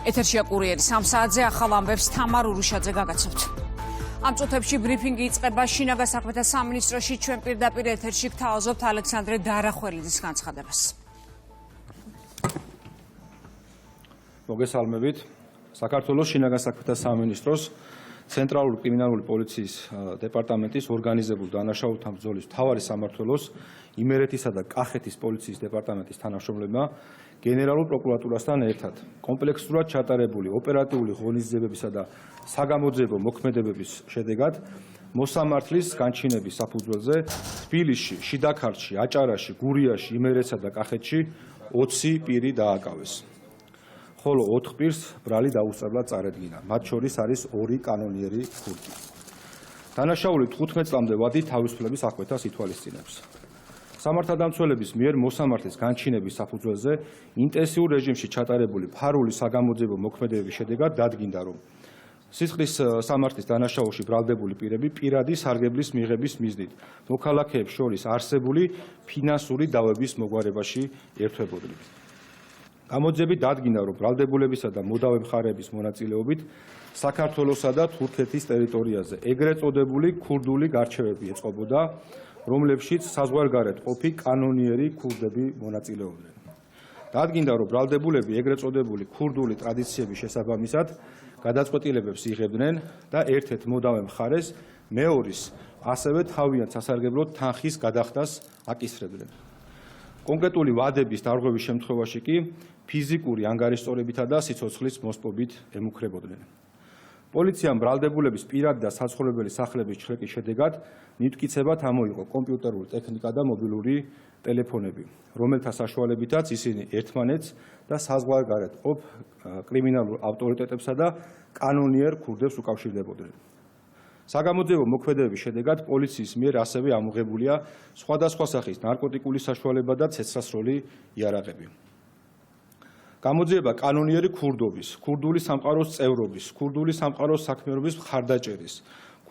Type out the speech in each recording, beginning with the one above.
ეთერშია კურიერი 3 საათზე ახალ ამბებს თამარ ურუშაძე გაგაცნობთ. ამ წუთებში ბრიფინგი იწყება შინაგან საქმეთა სამინისტროში. ჩვენ პირდაპირ ეთერში გთავაზობთ ალექსანდრე დარახველიძის განცხადებას. მოგესალმებით. საქართველოს შინაგან საქმეთა სამინისტროს ცენტრალური კრიმინალური პოლიციის დეპარტამენტის ორგანიზებულ დანაშაულთა ბრძოლის მთავარი სამმართველოს იმერეთისა და კახეთის პოლიციის დეპარტამენტის თანამშრომლებმა გენერალურ პროკურატურასთან ერთად კომპლექსურად ჩატარებული ოპერატიული ღონისძიებებისა და საგამოძიებო მოქმედებების შედეგად მოსამართლის განჩინების საფუძველზე თბილისში, შიდაქართში, აჭარაში, გურიაში, იმერეთსა და კახეთში 20 პირი დააკავეს. ხოლო 4 პირს ბრალი დაუსწრებლად წარედგინა. მათ შორის არის 2 კანონიერი ქურდი. დანაშაული 15 წლამდე ვადი თავისუფლების აღკვეთას ითვალისწინებს. სამართალდამცველების მიერ მოსამართლის განჩინების საფუძველზე ინტენსიურ რეჟიმში ჩატარებული ფარული საგამოძიებო მოქმედებების შედეგად დადგინდა, რომ სისხლის სამართლის დანაშაულში ბრალდებული პირები პირადი სარგებლის მიღების მიზნით მოქალაქეებს შორის არსებული ფინანსური დავების მოგვარებაში ერთვებოდნენ. გამოძიებით დადგინდა, რომ ბრალდებულებისა და მოდავე მხარეების მონაწილეობით საქართველოსა და თურქეთის ტერიტორიაზე ეგრეთ წოდებული ქურდული გარჩევები ეწყობოდა, რომლებშიც საზღვარგარეთ ყოფი კანონიერი ქურდები მონაწილეობდნენ. დადგინდა, რომ ბრალდებულები ეგრეთ წოდებული ქურდული ტრადიციების შესაბამისად გადაწყვეტილებებს იღებდნენ და ერთ-ერთ მოდავე მხარეს მეორის ასევე თავიანთ სასარგებლოდ თანხის გადახდას აკისრებდნენ. კონკრეტული ვადების დარღვევის შემთხვევაში კი ფიზიკური ანგარიშწორებითა და სიცოცხლის მოსპობით ემუქრებოდნენ. პოლიციამ ბრალდებულების პირადი და საცხოვრებელი სახლების ჩხრეკის შედეგად მტკიცებად ამოიღო კომპიუტერული ტექნიკა და მობილური ტელეფონები, რომელთა საშუალებითაც ისინი ერთმანეთს და საზღვარგარეთ ყოფ კრიმინალურ ავტორიტეტებსა და კანონიერ ქურდებს უკავშირდებოდნენ. საგამოძიებო მოქმედებების შედეგად პოლიციის მიერ ასევე ამოღებულია სხვადასხვა სახის ნარკოტიკული საშუალება და ცეცხლსროლი იარაღები. გამოძიება კანონიერი ქურდობის, ქურდული სამყაროს წევრობის, ქურდული სამყაროს საქმიანობის მხარდაჭერის,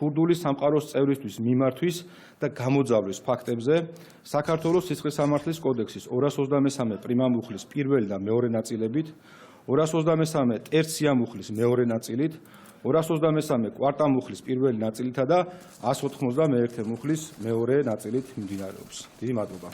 ქურდული სამყაროს წევრისთვის მიმართვის და გამოძავლის ფაქტებზე საქართველოს სისხლის სამართლის კოდექსის 223 პრიმა მუხლის პირველი და მეორე ნაწილებით, 223 ტერცია მუხლის მეორე ნაწილით, 223 კვარტა მუხლის პირველი ნაწილითა და 191 მუხლის მეორე ნაწილით მიმდინარეობს. დიდი მადლობა.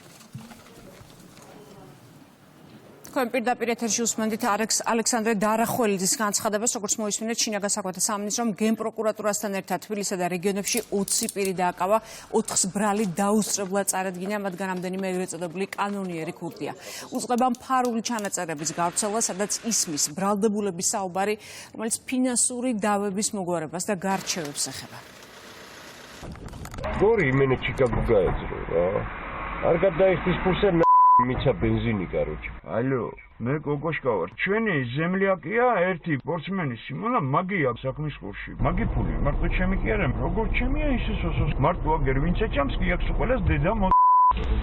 თქვენ პირდაპირ ეთერში უსმენთ ალექსანდრე დარახველიძის განცხადებას, როგორც მოისმინეთ, შინაგან საქმეთა სამინისტრომ გენპროკურატურასთან ერთად თბილისსა და რეგიონებში 20 პირი დააკავა, 4-ს ბრალი დაუსწრებლად წარედგინა, მათგან რამდენიმე ეგრეთ წოდებული კანონიერი ქურდია. უწყება ფარული ჩანაწერების გავრცელება, სადაც ისმის ბრალდებულების საუბარი, რომელიც ფინანსური დავების მოგვარებას და გარჩევებს ეხება. გორი იმენეთში გაგუგაეძრო რა. არ გადაიხდის ფულსა მიცა бенზინი, короче. Алло, მე გოგოშკა ვარ. ჩვენი ზემლიაკია ერთი სპორტსმენი სიმონა მაგია საქმის ხურში. მაგი ფული, მარტო ჩემი კი არა, როგორ ჩემია ისე სოსოს. მარტო აგერ ვინც ეჭამს კი აქვს ყველას დედა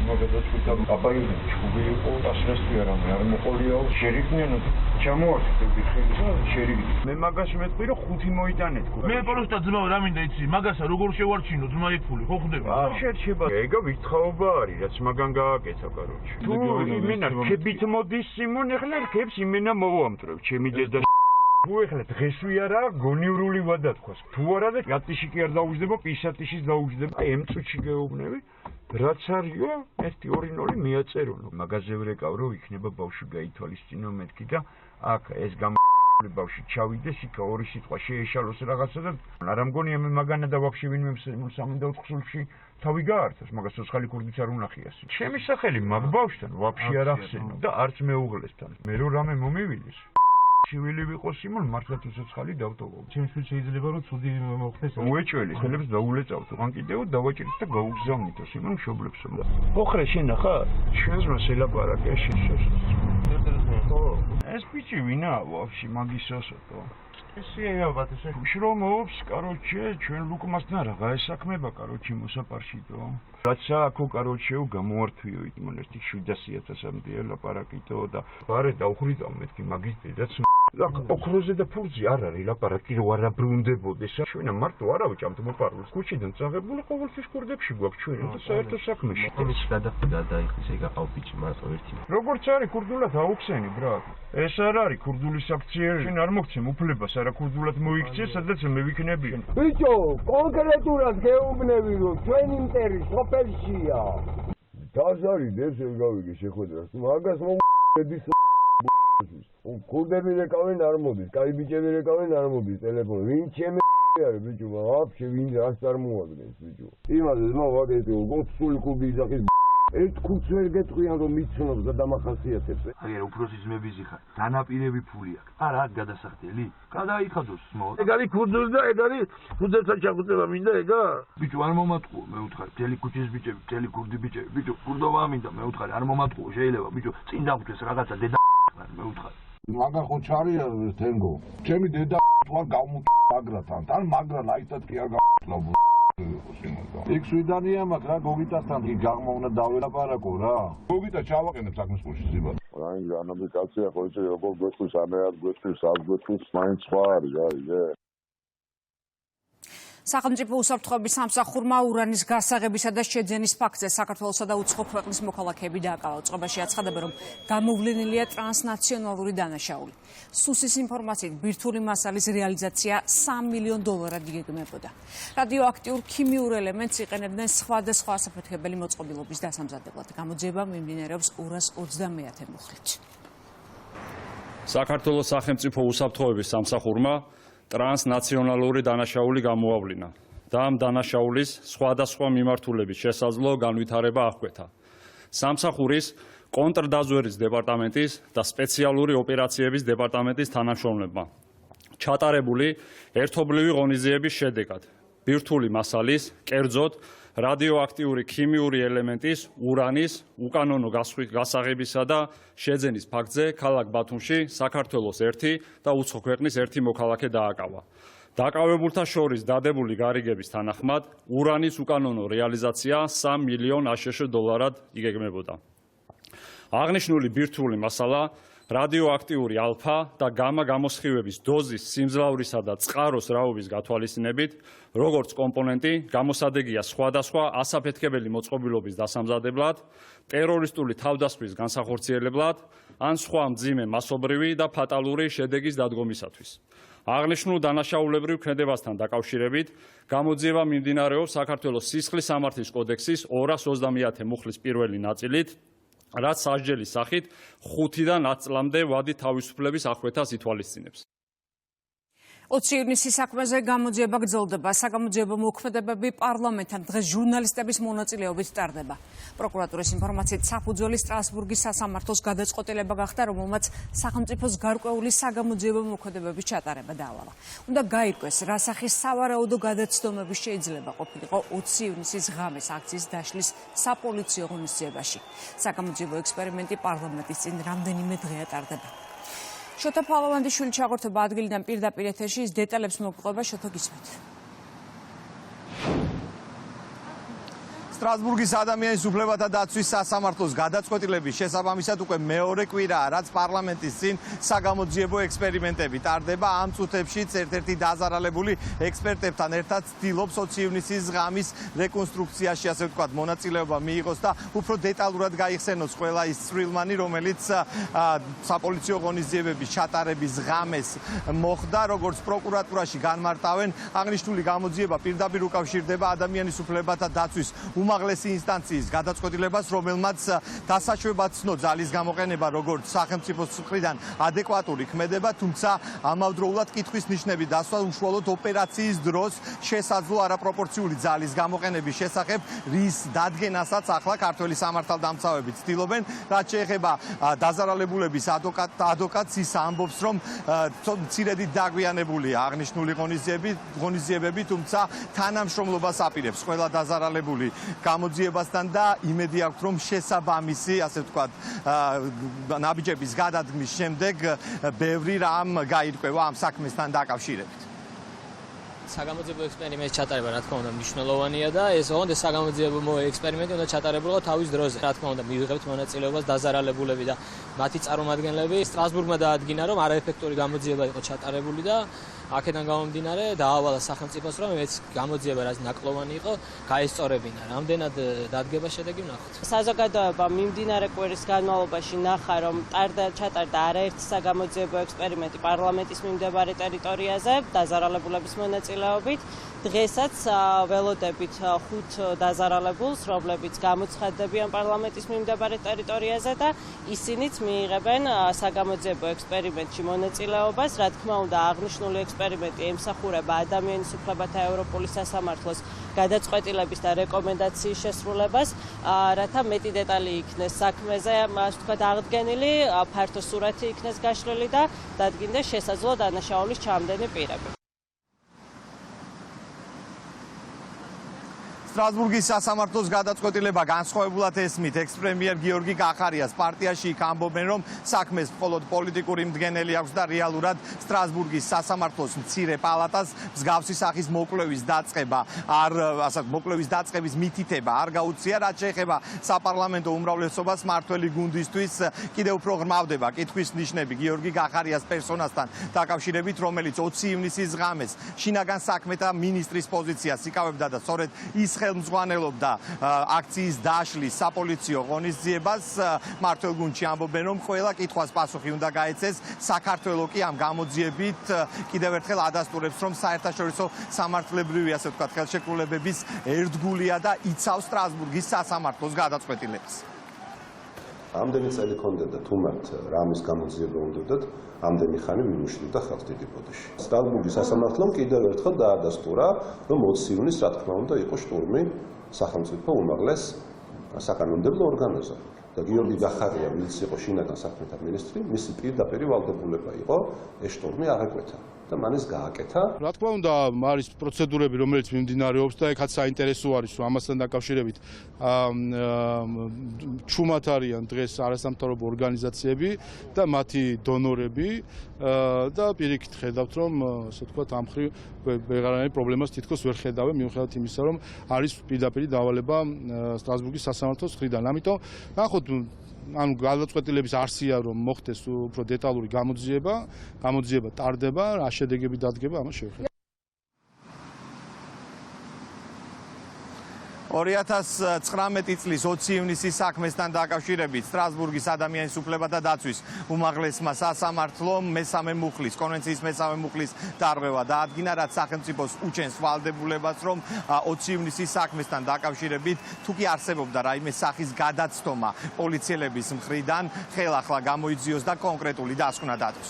მაგასაც ვიტა აბაინი ჩუბი იყო, ასრესტი არა, მე არ მოყოლიაო, შერიგნიანო. ჩამოართდები ხელსა, შერიგნი. მე მაგას მეტყვი რომ 5 მოიტანეთ. მე პროსტა ძმაო რა მინდა იცი, მაგასა როგორ შევარჩინო ძმა იქ ფული, ხო ხდება? შერჩება. ეგა ვითხაობა არის, რაც მაგან გააკეთა, короче. თუ იმენა ქებით მოდის სიმონ, ეხლა რქებს იმენა მოვამტრევ, ჩემი დედა თუ ეხლა დღესვე არა, გონივრული ვადა თქვას. თუ არა და ატიში კი არ დაუჯდება, პისატიშის დაუჯდება. აი ამ წუთში გეუბნები. რაც არისო 1-2-0 მიაწერონო. მაგაზე ვრეკავ რომ იქნება ბავშვი გაითვალისწინო მეთქი და აქ ეს ბავშვი ჩავიდეს იქ ორი სიტყვა შეეშალოს რაღაცა და არ ამგონია მე მაგანა და ვაფშე ვინმე სამინდა უცხულში თავი გაართოს მაგას ცოცხალი ქურდიც არ უნახიას. ჩემი სახელი მაგ ბავშვთან ვაფშე არ ახსენო და არც მეუღლესთან. მე რო რამე მომივილის შევილი ვიყო სიმონ მართლა თუ ცოცხალი დავტოვო. ჩემთვის შეიძლება რომ ცუდი მოხდეს. უეჭველი ხელებს დაულეწავთ. ან კიდევ დავაჭირეთ და გაუგზავნით სიმონ მშობლებსო. ოხრე შენ ახლა ჩვენს მას ელაპარაკე შეშოს. ხო, ეს ბიჭი ვინაა ვაფშე მაგისოსო. ესეა ბატონო. შრომობს, короче, ჩვენ ლუკმასთან რაღა ესაქმება, короче, მოსაპარშიტო. რაცა აქო, короче, გამოართვიო იმონ ერთი 700,000-მდე ელაპარაკიტო და ბარე დაუხრიდავ მეთქი მაგის დედაც ოქროზე და ფულზე არ არის ლაპარაკი, რომ არ აბრუნდებოდეს. ჩვენ მარტო არ ავჭამთ მოპარულს ქუჩიდან წაღებული ყოველთვის კურდებში გვაქვს ჩვენ და საერთო საქმეში. ეს გადახდა დაიხის ეგ აყავ ბიჭი მარტო ერთი. როგორც არის ქურდულად აუხსენი ბრატ. ეს არ არის ქურდული საქციელი. შენ არ მოგცემ უფლებას არა ქურდულად მოიქცე, სადაც მე ვიქნები. ბიჭო, კონკრეტულად გეუბნები რომ ჩვენ ინტერი სოფელშია. დაზარი დევს გავიგე შეხვედრას. მაგას მომედის ქურდები რეკავენ არ მოდის, კაი ბიჭები რეკავენ არ მოდის ტელეფონი. ვინ ჩემი არის ბიჭო, ვაფშე ვინ რას წარმოადგენს ბიჭო. იმაზე მოვაგეთ 20 კუბი იძახის ერთ ქუჩს ვერ გეტყვიან რომ მიცნობს და დამახასიათებს. აგერ უფროსის მებიზი ხარ. დანაპირები ფული აქვს. არა, გადასახდელი. გადაიხადოს მო. ეგ არის ქურდული და ეგ არის ქურდელთან ჩაგუწევა მინდა ეგა? ბიჭო არ მომატყუო, მე ვუთხარი. მთელი ქუჩის ბიჭები, მთელი ქურდი ბიჭები. ბიჭო, ქურდობა მინდა, მე ვუთხარი. არ მომატყუო, შეიძლება ბიჭო, წინ დაგვჭეს რაღაცა დედა მე ვუთხარი. მაგა ხო ჩარია თენგო. ჩემი დედა თوار გამუთ მაგრათან. თან მაგრა ლაიცად კი არ გამუთ. იქ სვიდანია მაგ რა გოგიტასთან კი გაღმა უნდა დაველაპარაკო რა. გოგიტა ჩავაყენებ საქმის კურსში ზიბად. აი განაბიკაცია ხო იცი როგორ გვეწყვის ამერად გვეწყვის არ გვეწყვის მაინც სხვა არის რა იგე. სახელმწიფო უსაფრთხოების სამსახურმა ურანის გასაღებისა და შეძენის ფაქტზე საქართველოსა და უცხო ქვეყნის მოქალაქეები დააკავა. უწყებაში აცხადება, რომ გამოვლენილია ტრანსნაციონალური დანაშაული. სუსის ინფორმაციით, ბირთვული მასალის რეალიზაცია $3 მილიონ იგეგმებოდა. რადიოაქტიურ ქიმიურ ელემენტს იყენებდნენ სხვადასხვა ასაფეთქებელი მოწყობილობის დასამზადებლად. გამოძიება მიმდინარეობს 230 მუხლით. საქართველოს სახელმწიფო უსაფრთხოების სამსახურმა ტრანსნაციონალური დანაშაული გამოავლინა და ამ დანაშაულის სხვადასხვა მიმართულების შესაძლო განვითარება აღკვეთა. სამსახურის კონტრდაზვერის დეპარტამენტის და სპეციალური ოპერაციების დეპარტამენტის თანამშრომლებმა ჩატარებული ერთობლივი ღონისძიების შედეგად ბირთვული მასალის, კერძოდ რადიოაქტიური ქიმიური ელემენტის, ურანის უკანონო გასაღებისა და შეძენის ფაქტზე ქალაქ ბათუმში საქართველოს ერთი და უცხო ქვეყნის ერთი მოქალაქე დააკავა. დაკავებულთა შორის დადებული გარიგების თანახმად, ურანის უკანონო რეალიზაცია $3 მილიონ იგეგმებოდა. აღნიშნული ბირთვული მასალა რადიოაქტიური ალფა და გამა გამოსხივების დოზის სიმძლავრისა და წყაროს რაობის გათვალისწინებით, როგორც კომპონენტი, გამოსადეგია სხვადასხვა ასაფეთქებელი მოწყობილობის დასამზადებლად, ტერორისტული თავდასხმის განსახორციელებლად, ან სხვა მძიმე მასობრივი და ფატალური შედეგის დადგომისათვის. აღნიშნულ დანაშაულებრივ ქმედებასთან დაკავშირებით გამოძიება მიმდინარეობს საქართველოს სისხლის სამართლის კოდექსის 230 მუხლის პირველი ნაწილით, რაც სასჯელის სახით 5-დან 10 წლამდე ვადი თავისუფლების აღკვეთას ითვალისწინებს. 20 ივნისის საქმეზე გამოძიება გრძელდება. საგამოძიებო მოქმედებები პარლამენტთან დღეს ჟურნალისტების მონაწილეობით ტარდება. პროკურატურის ინფორმაციით, საფუძველი სტრასბურგის სასამართლოს გადაწყვეტილება გახდა, რომელმაც სახელმწიფოს გარკვეული საგამოძიებო მოქმედებების ჩატარება დაავალა. უნდა გაირკვეს, რა სახის სავარაუდო გადაცდომები შეიძლება ყოფილიყო 20 ივნისის ღამეს აქციის დაშლის საპოლიციო ღონისძიებაში. საგამოძიებო ექსპერიმენტი პარლამენტის წინ რამდენიმე დღეა ტარდება. შოთა ფალავანდიშვილი ჩაღորդება ადგილიდან პირდაპირ ეთერში, ის დეტალებს მოგყვება შოთა გისმით. სტრასბურგის ადამიანის უფლებათა დაცვის სასამართლოს გადაწყვეტილების შესაბამისად უკვე მეორე კვირაა, რაც პარლამენტის წინ საგამოძიებო ექსპერიმენტები ტარდება. ამ წუთებშიც ერთ-ერთი დაზარალებული ექსპერტებთან ერთად ცდილობს 20 ივნისის ღამის რეკონსტრუქციაში, ასე ვთქვათ, მონაწილეობა მიიღოს და უფრო დეტალურად გაიხსენოს ყველა ის წვრილმანი, რომელიც საპოლიციო ღონისძიებების ჩატარების ღამეს მოხდა, როგორც პროკურატურაში განმარტავენ. აღნიშნული გამოძიება პირდაპირ უკავშირდება ადამიანის უფლებათა დაცვის უმაღლესი ინსტანციის გადაწყვეტილებას, რომელმაც დასაშვებად ცნო ძალის გამოყენება როგორც სახელმწიფოს მხრიდან ადეკვატური ქმედება, თუმცა ამავდროულად კითხვის ნიშნები დასვა უშუალოდ ოპერაციის დროს შესაძლო არაპროპორციული ძალის გამოყენების შესახებ, რის დადგენასაც ახლა ქართველი სამართალდამცავები ცდილობენ. რაც შეეხება დაზარალებულების ადვოკატს, ის ამბობს, რომ მცირედით დაგვიანებულია აღნიშნული ღონისძიებები, თუმცა თანამშრომლობას აპირებს ყველა დაზარალებული გამოძიებასთან და იმედი აქვს, რომ შესაბამისი, ასე ვთქვათ, ნაბიჯების გადადგმის შემდეგ ბევრი რამ გაირკვევა ამ საქმესთან დაკავშირებით. საგამოძიებო ექსპერიმენტის ჩატარება რა თქმა უნდა მნიშვნელოვანია და ეს ოღონდ საგამოძიებო ექსპერიმენტი უნდა ჩატარებულიყო თავის დროზე. რა თქმა უნდა მივიღებთ მონაწილეობას დაზარალებულები და მათი წარმომადგენლები. სტრასბურგმა დაადგინა რომ არაეფექტური გამოძიება იყო ჩატარებული და აქედან გამომდინარე დაავალა სახელმწიფოს რომ ეს გამოძიება რაც ნაკლოვანი იყო გაესწორებინა. რამდენად დადგება შედეგი ვნახოთ. საზოგადოება მიმდინარე კვირის განმავლობაში ნახა რომ ჩატარდა არაერთი საგამოძიებო ექსპერიმენტი პარლამენტის მიმდებარე ტერიტორიაზე დაზარალებულების მონაწილეობით. დღესაც ველოდებით 5 დაზარალებულს, რომლებიც გამოცხადდებიან პარლამენტის მიმდებარე ტერიტორიაზე და ისინიც მიიღებენ საგამოძიებო ექსპერიმენტში მონაწილეობას. რა თქმა უნდა, აღნიშნული ექსპერიმენტი ემსახურება ადამიანის უფლებათა ევროპული სასამართლოს გადაწყვეტილების და რეკომენდაციის შესრულებას, რათა მეტი დეტალი იქნეს საქმეზე, ასე ვთქვათ, აღდგენილი, ფართო სურათი იქნეს გაშლილი და დადგინდეს შესაძლო დანაშაულის ჩამდენი პირები. სტრასბურგის სასამართლოს გადაწყვეტილება განსხვავებულად ესმით ექს-პრემიერ გიორგი კახარიას პარტიაში იქ ამბობენ რომ საქმეს მხოლოდ პოლიტიკური მდგენელი აქვს და რეალურად სტრასბურგის სასამართლოს მცირე პალატას მსგავსი სახის მოკვლევის დაწყება მოკვლევის დაწყების მითითება არ გაუწია რაც შეეხება საპარლამენტო უმრავლესობას მართველი გუნდისთვის კიდევ უფრო ღრმავდება კითხვის ნიშნები გიორგი კახარიას პერსონასთან დაკავშირებით რომელიც 20 ივნისის ღამეს შინაგან საქმეთა მინისტრის პოზიციას იკავებდა და სწორედ ის ხელმძღვანელობდა აქციის დაშლის საპოლიციო ღონისძიებას მართლ გუნდში ამბობენ რომ ყველა კითხვას პასუხი უნდა გაეცეს საქართველოს კი ამ გამოძიებით კიდევ ერთხელ ადასტურებს რომ საერთაშორისო სამართლებრივი ასე ვთქვათ ხელშეკრულებების ერთგულია და იცავს სტრასბურგის სასამართლოს გადაწყვეტილებას. ამდენი წელი ქონდათ თუ მათ რამის გამოძიება უნდათ ამდენი ხანი მიმუშავდა ხალხს დიდი ბოდიში. სტრასბურგის სასამართლომ კიდევ ერთხელ დაადასტურა, რომ 20 ივნისს რა თქმა უნდა იყო შტურმი სახელმწიფო უმაღლეს საკანონმდებლო ორგანოზე. და გიორგი კახარია, ვინც იყო შინაგან საქმეთა მინისტრი, მისი პირდაპირი ვალდებულება იყო ეს შტურმი აღეკვეთა. და მან ეს გააკეთა. რა თქმა უნდა, არის პროცედურები, რომელიც მიმდინარეობს და ეხაც საინტერესო არის, რომ ამასთან დაკავშირებით ჩუმად არიან დღეს არასამთავრობო ორგანიზაციები და მათი დონორები და პირიქით ხედავთ, რომ ასე ვთქვათ, ამ მხრივ ვეღარანაირი პრობლემას თითქოს ვერ ხედავენ, მიუხედავად იმისა, რომ არის პირდაპირი დავალება სტრასბურგის სასამართლოს მხრიდან. ამიტომ ნახოთ ანუ გადაწყვეტილების არსია რომ მოხდეს უფრო დეტალური გამოძიება ტარდება, რა შედეგები დადგება, ამას შევხედავთ. 2019 წლის 20 ივნისის საქმესთან დაკავშირებით სტრასბურგის ადამიანის უფლებათა დაცვის უმაღლესმა სასამართლომ მესამე მუხლის კონვენციის მესამე მუხლის დარღვევა დაადგინა, რაც სახელმწიფოს უჩენს ვალდებულებას, რომ 20 ივნისის საქმესთან დაკავშირებით თუ კი არსებობდა რაიმე სახის გადაცდომა პოლიციელების მხრიდან, ხელახლა გამოიძიოს და კონკრეტული დასკვნა დადოს.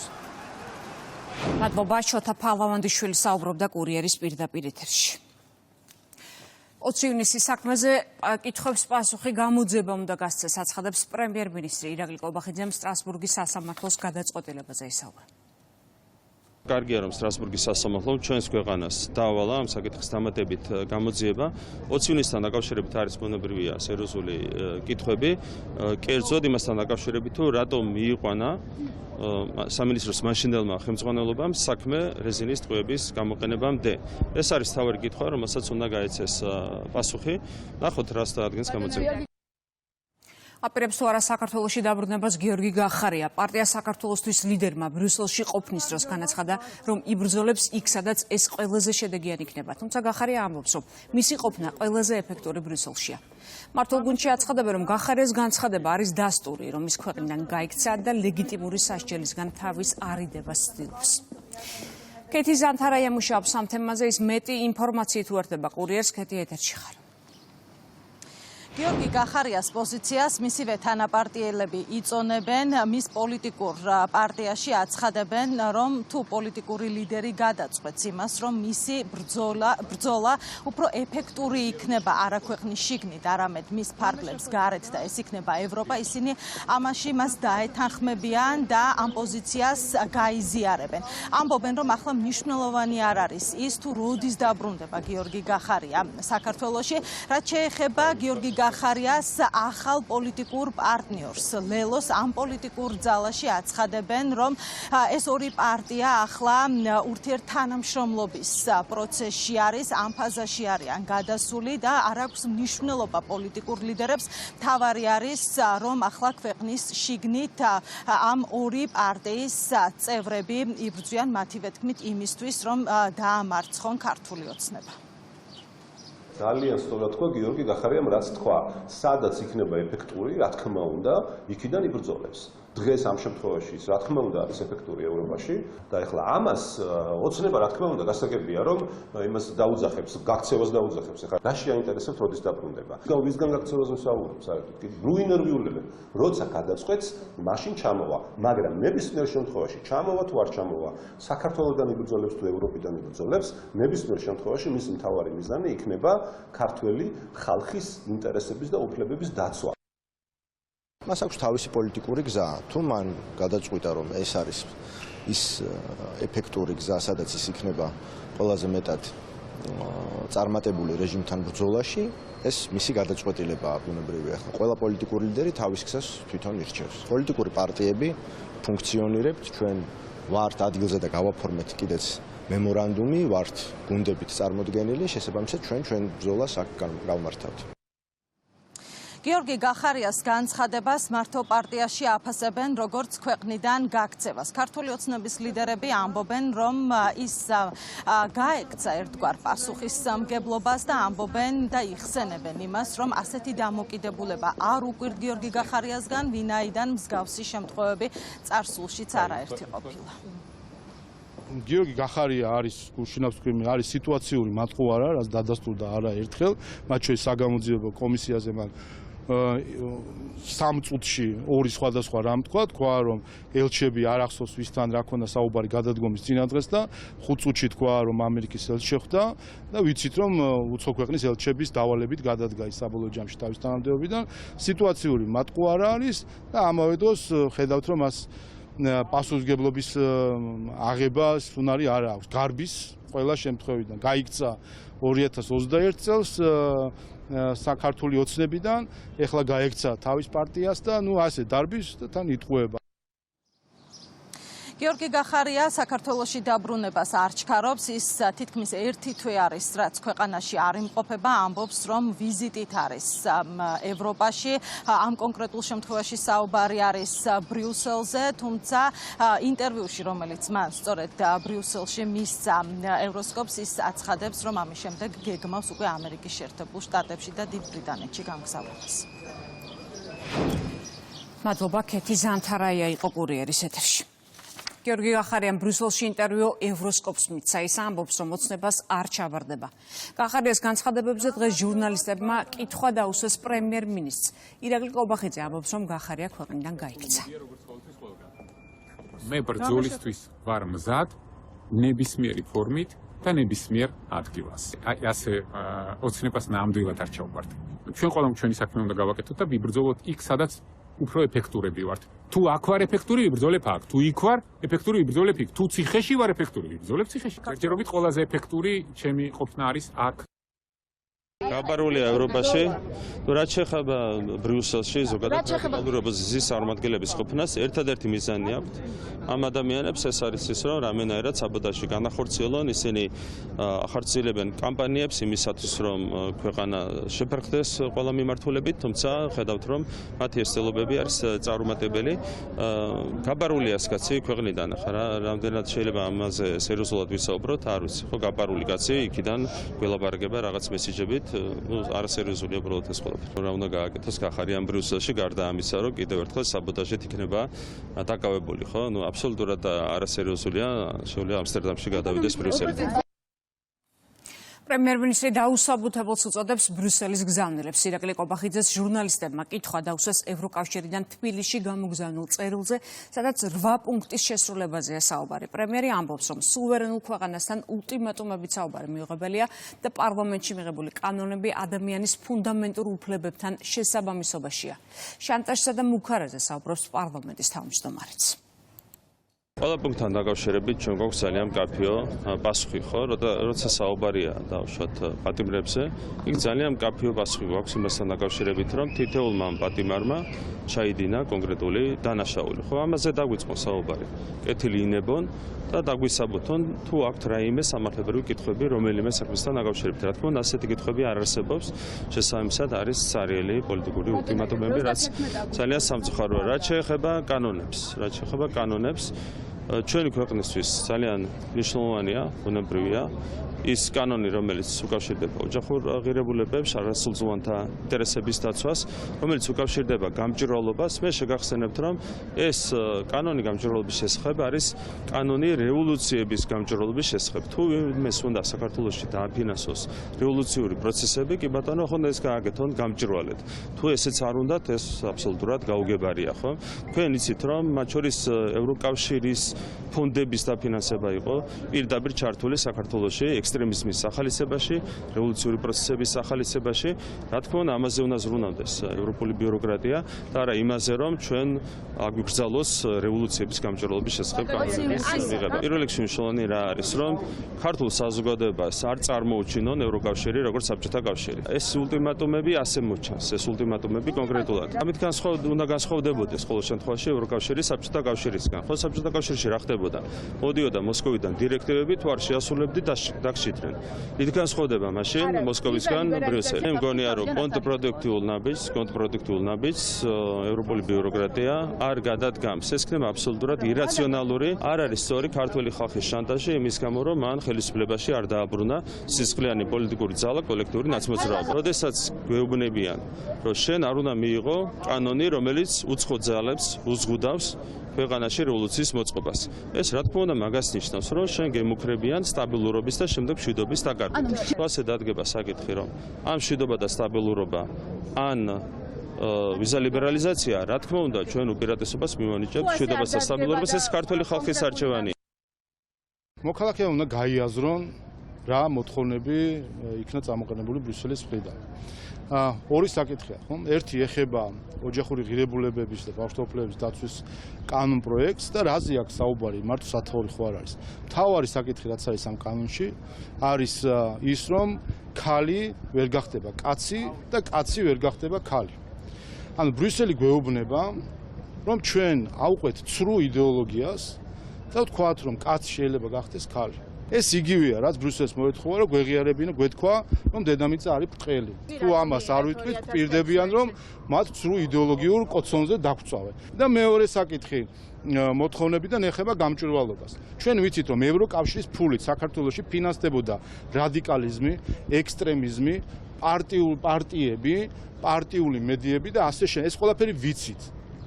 მადლობა, შოთა ფალავანდიშვილი საუბრობდა კურიერის პირდაპირ ეთერში. 20 ივნისის საქმეზე კითხვებს პასუხი გამოძიება უნდა გასცეს, აცხადებს პრემიერ-მინისტრი ირაკლი კობახიძემ სტრასბურგის სასამართლოს გადაწყვეტილებაზე ისაუბრა. კარგია რომ სტრასბურგის სასამართლომ ჩვენს ქვეყანას დაავალა ამ საკითხის დამატებით გამოძიება. 20 ივნისთან დაკავშირებით არის ბუნებრივია სერიოზული კითხვები, კერძოდ იმასთან დაკავშირებით თუ რატომ მიიყვანა სამინისტროს მაშინდელმა ხელმძღვანელობამ საქმე რეზინის ტყვეების გამოყენებამდე. ეს არის თავი კითხვა, რომელსაც უნდა გაეცეს პასუხი. ნახოთ რას დაადგენს გამოძიება. აპირებს თუ არა საქართველოში დაბრუნებას გიორგი კახარია. პარტია საქართველოსთვის ლიდერმა ბრიუსელში ყოფნის დროს განაცხადა, რომ იბრძოლებს იქ, სადაც ეს ყველაზე შედეგიანი იქნება. თუმცა კახარია ამბობს, რომ მისი ყოფნა ყველაზე ეფექტური ბრიუსელშია. მართლ გუნდში აცხადებენ, რომ კახარიას განცხადება არის დასტური, რომ ის ქვეყნიდან გაიქცა და ლეგიტიმური სასჯელისგან თავის არიდებას ცდილობს. კეთი ზანთარაია მუშაობს ამ თემაზე, ის მეტი ინფორმაციით უერთდება კურიერს. კეთი ეთერში ხარ. გიორგი კახარიას პოზიციას მისივე თანაპარტიელები იწონებენ, მის პოლიტიკურ პარტიაში აცხადებენ, რომ თუ პოლიტიკური ლიდერი გადაწყვეტს იმას, რომ მისი ბრძოლა უფრო ეფექტური იქნება არა ქვეყნის შიგნით, არამედ მის ფარგლებს გარეთ და ეს იქნება ევროპა, ისინი ამაში მას დაეთანხმებიან და ამ პოზიციას გაიზიარებენ. ამბობენ, რომ ახლა მნიშვნელოვანი არ არის ის თუ როდის დაბრუნდება გიორგი კახარია საქართველოში, რაც შეეხება გიორგი გახარიას ახალ პოლიტიკურ პარტნიორს ლელოს ამ პოლიტიკურ ძალაში აცხადებენ, რომ ეს ორი პარტია ახლა ურთიერთთანამშრომლობის პროცესში არის, ამ ფაზაში არიან გადასული და არ აქვს მნიშვნელობა პოლიტიკურ ლიდერებს. თავარი არის, რომ ახლა ქვეყნის შიგნით ამ ორი პარტიის წევრები იბრძვიან მათივე თქმით იმისთვის, რომ დაამარცხონ ქართული ოცნება. ძალიან სწორად თქვა გიორგი გახარიამ, რაც თქვა, სადაც იქნება ეფექტური, რა თქმა უნდა, იქიდან იბრძოლებს. დღეს ამ შემთხვევაში რა თქმა უნდა არის ეფექტური ევროპაში და ეხლა ამას ოცნება რა თქმა უნდა გასაგებია რომ იმას დაუძახებს, გაქცევას დაუძახებს. ეხლა რა შეაინტერესებს როდის დაბრუნდება. ვისგან გაქცევას ვსაუბრობ საერთოდ? კი რუინერვიულებენ. როცა გადაწყვეტს, მაშინ ჩამოვა, მაგრამ ნებისმიერ შემთხვევაში ჩამოვა თუ არ ჩამოვა, საქართველოსგან იბრძოლებს თუ ევროპიდან იბრძოლებს, ნებისმიერ შემთხვევაში მისი მთავარი მიზანი იქნება ქართველი ხალხის ინტერესების და უფლებების დაცვა. მას აქვს თავისი პოლიტიკური გზა. თუ მან გადაწყვიტა, რომ ეს არის ის ეფექტური გზა, სადაც ის იქნება ყველაზე მეტად წარმატებული რეჟიმთან ბრძოლაში, ეს მისი გადაწყვეტილებაა ბუნებრივია. ახლა ყველა პოლიტიკური ლიდერი თავის გზას თვითონ ირჩევს. პოლიტიკური პარტიები ფუნქციონირებთ, ჩვენ ვართ ადგილზე და გავაფორმეთ კიდეც მემორანდუმი, ვართ გუნდებით წარმოდგენილი, შესაბამისად ჩვენ ბრძოლას აქ გავმართავთ. გიორგი გახარიას განცხადებას მართო პარტიაში აფასებენ როგორც ქვეყნიდან გაქცევას. ქართული ოცნების ლიდერები ამბობენ, რომ ის გაექცა ერთგვარ პასუხისმგებლობას და ამბობენ და იხსენებენ იმას, რომ ასეთი დამოკიდებულება არ უკვირთ გიორგი გახარიასგან, ვინაიდან მსგავსი შემთხვევები წარსულშიც არაერთი ყოფილა. გიორგი გახარია არის გუშინავს ქვიმი არის სიტუაციური მათყუარა, რაც დადასტურდა არაერთხელ, მათ შორის საგამოძიებო კომისიაზე მან 3 წუთში ორი სხვადასხვა რამ თქვა, რომ ელჩები არ ახსოვს ვისთან რა ქონდა საუბარი გადადგომის წინადღეს და 5 წუთში თქვა, რომ ამერიკის ელჩი შეხვდა და ვიცით, რომ უცხო ქვეყნის ელჩების დავალებით გადადგა ის საბოლოო ჯამში თავის თანამდებობიდან. სიტუაციური მათყუარა არის და ამავე დროს ხედავთ, რომ მას პასუხისმგებლობის აღებას უნარი არ აქვს. გარბის ყველა შემთხვევიდან გაიქცა 2021 წელს საქართველოს ოცნებიდან, ეხლა გაექცა თავის პარტიას და ასე დარბის და თან იტყუება. გიორგი გახარია საქართველოში დაბრუნებას არ ჩქარობს, ის თითქმის 1 თვე არის, რაც ქვეყანაში არ იმყოფება, ამბობს, რომ ვიზიტით არის ევროპაში. ამ კონკრეტულ შემთხვევაში საუბარი არის ბრიუსელზე, თუმცა ინტერვიუში, რომელიც მან სწორედ ბრიუსელში მისცა ევროსკოპს, ის აცხადებს, რომ ამის შემდეგ გეგმავს უკვე ამერიკის შეერთებულ შტატებში და დიდ ბრიტანეთში გამგზავრებას. მადლობა, ქეთი ზანთარაია იყო კურიერის ეთერში. გიორგი გახარიამ ბრიუსელში ინტერვიუ ევროსკოპს მიცა, ის ამბობს, რომ ოცნებას არ ჩავარდება. გახარიას განცხადებებზე დღეს ჟურნალისტებმა კითხვა დაუსვეს პრემიერ-მინისტრს. ირაკლი კობახიძე ამბობს, რომ გახარია ქვეყნიდან გაიქცა. მე ბრძოლისთვის ვარ მზად ნებისმიერი ფორმით და ნებისმიერ ადგილას. აი ასე ოცნებას ნამდვილად არ ჩავვართ. ჩვენ ყველამ ჩვენი საქმე უნდა გავაკეთოთ და ვიბრძოლოთ იქ, სადაც უფრო ეფექტურები ვართ. თუ აქ ვარ ეფექტური, ვიბრძოლებ აქ. თუ იქ ვარ ეფექტური, ვიბრძოლებ იქ. თუ ციხეში ვარ ეფექტური, ვიბრძოლებ ციხეში. ჯერჯერობით ყველაზე ეფექტური ჩემი ყოფნა არის აქ. გაბარულია ევროპაში, რაც შეეხება ბრიუსელში ზოგადად კულტურების ზის წარმომადგენლების ყოფნას, ერთადერთი მიზანი აქვს ამ ადამიანებს ეს არის ის, რომ რამენაირად საბოდაჟი განახორციელონ, ისინი ახორციელებენ კამპანიებს იმისათვის, რომ ქვეყანა შეფერხდეს ყველა მიმართულებით, თუმცა ხედავთ, რომ მათი ესწელობები არის წარუმატებელი. გაბარულია კაცი ქვეყნიდან, ახლა რამდენად შეიძლება ამაზე სერიოზულად ვისაუბროთ, არ ვიცი, ხო გაბარული კაცი იქიდან გველაპარაკება რაღაც მესიჯებით. არასერიოზულია უბრალოდ ეს ყველაფერი. რა უნდა გააკეთოს გახარიამ ბრიუსელში გარდა ამისა, რომ კიდევ ერთხელ საბოდაჟით იქნება დაკავებული, ხო? აბსოლუტურად არასერიოზულია, შეუძლია ამსტერდამში გადავიდეს ბრიუსელიდან. პრემიერ-მინისტრი დაუსაბუთებელს უწოდებს ბრიუსელის გზავნილებს. ირაკლი კობახიძეს ჟურნალისტებმა კითხვა დაუსვეს ევროკავშირიდან თბილისში გამოგზავნილ წერილზე, სადაც 8 პუნქტის შესრულებაზეა საუბარი. პრემიერი ამბობს, რომ სუვერენულ ქვეყანასთან ულტიმატუმებით საუბარი მიუღებელია და პარლამენტში მიღებული კანონები ადამიანის ფუნდამენტურ უფლებებთან შესაბამისობაშია. შანტაჟსა და მუქარაზე საუბრობს პარლამენტის თავმჯდომარეც. ყველა პუნქტთან დაკავშირებით ჩვენ გვაქვს ძალიან მკაფიო პასუხი, ხო? როცა საუბარია დავუშვათ პატიმრებზე, იქ ძალიან მკაფიო პასუხი გვაქვს იმასთან დაკავშირებით, რომ თითოეულმა პატიმარმა ჩაიდინა კონკრეტული დანაშაული, ხო? ამაზე დაგვიწყო საუბარი. კეთილი ინებონ და დაგვისაბუთონ თუ აქვთ რაიმე სამართლებრივი კითხვები რომელიმე საქმესთან დაკავშირებით. რა თქმა უნდა, ასეთი კითხვები არ არსებობს. შესაბამისად არის სერიალი პოლიტიკური ულტიმატუმები, რაც ძალიან სამწუხაროა. რაც შეეხება კანონებს, ჩვენი ქვეყნისთვის ძალიან მნიშვნელოვანია, ბუნებრივია ის კანონი, რომელიც უკავშირდება ოჯახურ ღირებულებებს, არასრულწლოვანთა ინტერესების დაცვას, რომელიც უკავშირდება გამჭვირვალობას. მე შეგახსენებთ, რომ ეს კანონი გამჭვირვალობის შესახებ არის კანონი რევოლუციების გამჭვირვალობის შესახებ. თუ იმეს უნდა საქართველოში დააფინანსოს რევოლუციური პროცესები, კი ბატონო, ხო ეს გააკეთონ გამჭვირვალედ. თუ ესეც არ უნდათ, ეს აბსოლუტურად გაუგებარია, ხო? თქვენ იცით, რომ მათ შორის ევროკავშირის ფონდების დაფინანსება იყო პირდაპირ ჩართული საქართველოში ექსტრემიზმის სახალისებაში, რევოლუციური პროცესების სახალისებაში. რა თქმა უნდა, ამაზე უნდა ზრუნავდეს ევროპული ბიუროკრატია და არა იმაზე, რომ ჩვენ აგვიგრძალოს რევოლუციების გამჭვირვალობის შესახებ კანონების მიღება. პირველ რიგში მნიშვნელოვანი რა არის, რომ ქართულ საზოგადოებას არ წარმოუჩინონ ევროკავშირი როგორც საბჭოთა კავშირი. ეს ულტიმატუმები ასე მოჩანს, ეს ულტიმატუმები კონკრეტულად. ამით უნდა განსხვავდებოდეს ყოველ შემთხვევაში ევროკავშირი საბჭოთა კავშირისგან. ხო, საბჭოთა კავშირში რა ხდებოდა? მოდიოდა მოსკოვიდან დირექტივები, თუ არ შეასრულებდი დაგშიტრენ. დიდ განსხვავდება მაშინ მოსკოვისგან ბრიუსელი. მე მგონია, რომ კონტრპროდუქტიულ ნაბიჯს ევროპული ბიუროკრატია არ გადადგამს. ეს იქნება აბსოლუტურად ირაციონალური, არ არის სწორი ქართული ხალხის შანტაჟი იმის გამო, რომ მან ხელისუფლებაში არ დააბრუნა სისხლიანი პოლიტიკური ძალა, კოლექტიური ნაცმოძრაობა. როდესაც გვეუბნებიან, რომ შენ არ უნდა მიიღო კანონი, რომელიც უცხო ძალებს უზღუდავს ქვეყანაში რევოლუციის მოწყობას. ეს რა თქმა უნდა მაგას ნიშნავს, რომ შენ გემუქრებიან სტაბილურობის და შემდეგ მშვიდობის დაკარგვით. ასე დადგება საკითხი, რომ ამ მშვიდობა და სტაბილურობა ან ვიზა ლიბერალიზაცია, რა თქმა უნდა, ჩვენ უპირატესობას მივანიჭებთ მშვიდობას და სტაბილურობას, ეს ქართული ხალხის არჩევანია. მოქალაქეებმა უნდა გაიაზრონ რა მოთხოვნები იქნა წამოყენებული ბრიუსელის მხრიდან. ორი საკითხია, ხო? ერთი ეხება ოჯახური ღირებულებების და ბავშვთაობების დაცვის კანონ პროექტს და რაზე აქვს საუბარი, მარტო სათაური ხო არ არის. მთავარი საკითხი რაც არის ამ კანონში, არის ის, რომ ქალი ვერ გახდება კაცი და კაცი ვერ გახდება ქალი. ანუ ბრიუსელი გვეუბნება, რომ ჩვენ ავყვეთ ცრუ იდეოლოგიას და ვთქვათ, რომ კაცი შეიძლება გახდეს ქალი. ეს იგივეა, რაც ბრიუსელს მოეთხოვა, რომ გვეღიარებინა, გვეთქვა, რომ დედამიწა არის ბრტყელი. თუ ამას არ ვიტყვით, გვპირდებიან, რომ მათ ცრუ იდეოლოგიურ კოცონზე დაგვწავენ. და მეორე საკითხი მოთხოვნებიდან ეხება გამჭვირვალობას. ჩვენ ვიცით, რომ ევროკავშირის ფულით საქართველოში ფინანსდებოდა რადიკალიზმი, ექსტრემიზმი, პარტიები, პარტიული მედიები და ასე შემდეგ. ეს ყველაფერი ვიცით.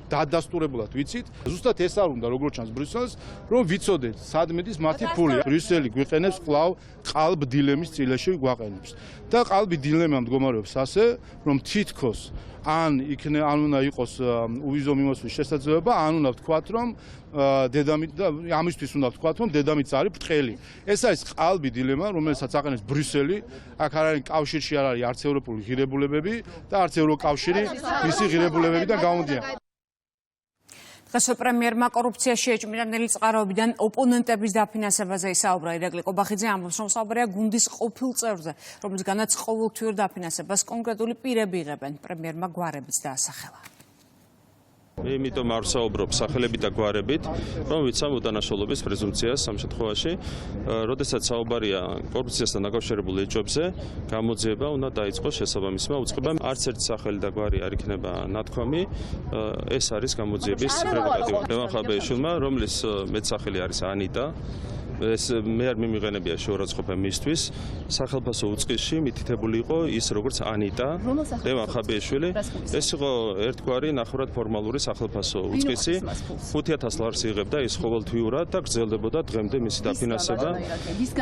დადასტურებულად ვიცით. ზუსტად ეს არ უნდა, როგორც ჩანს ბრიუსელს, რომ ვიცოდეთ, სად მედის მათი ფული. ბრიუსელი გვიყენებს კვლავ ყალბ დილემის წილაში გვაყენებს. და ყალბი დილემა მდგომარეობს ასე, რომ თითქოს ან უნდა იყოს უვიზო მიმოსვლის შესაძლებლობა, ან უნდა ვთქვათ, რომ ამისთვის უნდა ვთქვათ, რომ დედამიწა არის ბრტყელი. ეს არის ყალბი დილემა, რომელსაც აყენებს ბრიუსელი. აქ არ არის კავშირში არ არის არც ევროპული ღირებულებები და არც ევროკავშირი მისი ღირებულებებიდან გამომდინარე. დღეს პრემიერმა კორუფციაში ეჭვმიტანილი წყაროებიდან ოპონენტების დაფინანსებაზე ისაუბრა. ირაკლი ყობახიძე ამბობს, რომ საუბარია გუნდის ყოფილ წევრზე, რომელთგანაც ყოველთვიურ დაფინანსებას კონკრეტული პირები იღებენ. პრემიერმა გვარებიც დაასახელა. მე იმიტომ არ ვსაუბრობ სახელებით და გვარებით, რომ ვიცამ უდანაშაულობის პრეზუმპციას ამ შემთხვევაში, როდესაც საუბარია კორუფციასთან დაკავშირებულ ეჭვებზე, გამოძიება უნდა დაიწყოს შესაბამისმა უწყებამ. არც ერთი სახელი და გვარი არ იქნება ნათქვამი, ეს არის გამოძიების პრეროგატივა. ლევან ხაბეიშვილმა, რომლის მეტსახელი არის ანიტა, ეს მე არ მიმიღენებია შეურაცხყოფა მისთვის, სახელმწიფო უწყისში მითითებული იყო ის როგორც ანიტა, ლევან ხაბეიშვილი. ეს იყო ერთგვარი ნახევრად ფორმალური სახელმწიფო უწყისი. 5000 ლარს იღებდა ის ყოველთვიურად და გრძელდებოდა დღემდე მისი დაფინანსება.